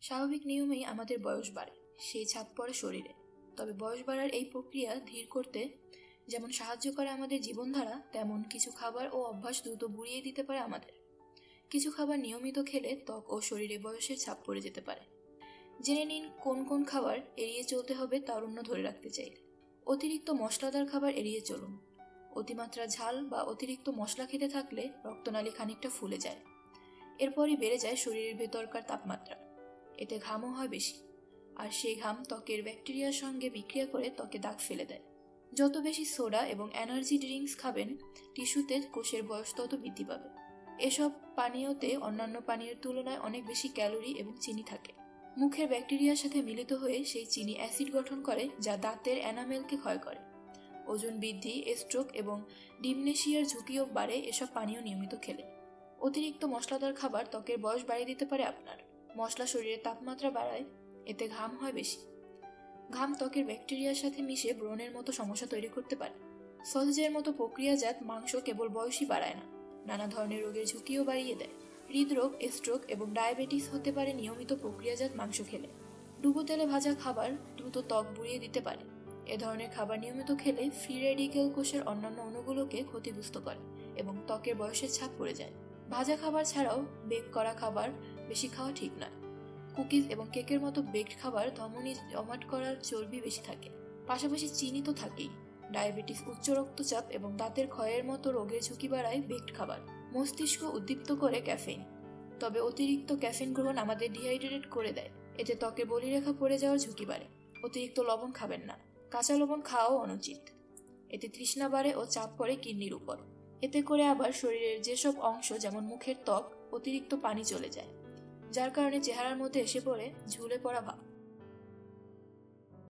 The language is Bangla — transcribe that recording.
স্বাভাবিক নিয়মেই আমাদের বয়স বাড়ে, সেই ছাপ পড়ে শরীরে। তবে বয়স বাড়ার এই প্রক্রিয়া ধীর করতে যেমন সাহায্য করে আমাদের জীবনধারা, তেমন কিছু খাবার ও অভ্যাস দ্রুত বুড়িয়ে দিতে পারে আমাদের। কিছু খাবার নিয়মিত খেলে ত্বক ও শরীরে বয়সের ছাপ পড়ে যেতে পারে। জেনে নিন কোন কোন খাবার এড়িয়ে চলতে হবে তারুণ্য ধরে রাখতে চাইলে। অতিরিক্ত মশলাদার খাবার এড়িয়ে চলুন। অতিমাত্রা ঝাল বা অতিরিক্ত মশলা খেতে থাকলে রক্তনালী খানিকটা ফুলে যায়। এরপরই বেড়ে যায় শরীরের ভেতরকার তাপমাত্রা। এতে ঘামও হয় বেশি, আর সেই ঘাম ত্বকের ব্যাকটেরিয়ার সঙ্গে বিক্রিয়া করে ত্বকে দাগ ফেলে দেয়। যত বেশি সোডা এবং এনার্জি ড্রিঙ্কস খাবেন, টিস্যুতে কোষের বয়স তত বৃদ্ধি পাবে। এসব পানীয়তে অন্যান্য পানীয়ের তুলনায় অনেক বেশি ক্যালোরি এবং চিনি থাকে। মুখের ব্যাকটেরিয়ার সাথে মিলিত হয়ে সেই চিনি অ্যাসিড গঠন করে, যা দাঁতের এনামেলকে ক্ষয় করে। ওজন বৃদ্ধি, স্ট্রোক এবং ডিমনেশিয়ার ঝুঁকিও বাড়ে এসব পানীয় নিয়মিত খেলে। অতিরিক্ত মশলাদার খাবার ত্বকের বয়স বাড়িয়ে দিতে পারে আপনার। মশলা শরীরের তাপমাত্রা বাড়ায়, এতে ঘাম হয় বেশি। ঘাম ত্বকের ব্যাকটেরিয়ার সাথে মিশে ব্রণের মতো সমস্যা তৈরি করতে পারে। সসেজের মতো প্রক্রিয়াজাত মাংস কেবল বয়সই বাড়ায় না, নানা ধরনের রোগের ঝুঁকিও বাড়িয়ে দেয়। হৃদরোগ, স্ট্রোক এবং ডায়াবেটিস হতে পারে নিয়মিত প্রক্রিয়াজাত মাংস খেলে। ডুবো তেলে ভাজা খাবার দ্রুত ত্বক বুড়িয়ে দিতে পারে। এ ধরনের খাবার নিয়মিত খেলে ফ্রি রেডিক্যাল কোষের অন্যান্য অণুগুলোকে ক্ষতিগ্রস্ত করে এবং ত্বকের বয়সের ছাপ পড়ে যায়। ভাজা খাবার ছাড়াও বেক করা খাবার বেশি খাওয়া ঠিক নয়। কুকিজ এবং কেকের মতো বেকড খাবার ধমনী জমাট করার চর্বি বেশি থাকে। পাশাপাশি চিনি তো থাকেই। ডায়াবেটিস, উচ্চ রক্তচাপ এবং দাঁতের ক্ষয়ের মতো রোগের ঝুঁকি বাড়ায় বেকড খাবার। মস্তিষ্ক উদ্দীপ্ত করে ক্যাফেইন। তবে অতিরিক্ত ক্যাফেইন গ্রহণ আমাদের ডিহাইড্রেট করে দেয়। এতে ত্বকে বলিরেখা পড়ে যাওয়ার ঝুঁকি বাড়ে। অতিরিক্ত লবণ খাবেন না। কাঁচা লবণ খাওয়াও অনুচিত। এতে তৃষ্ণা বাড়ে ও চাপ পড়ে কিডনির উপর। এতে করে আবার শরীরের যেসব অংশ, যেমন মুখের ত্বক, অতিরিক্ত পানি চলে যায়, যার কারণে চেহারার মধ্যে এসে পড়ে ঝুলে পড়া ভাব।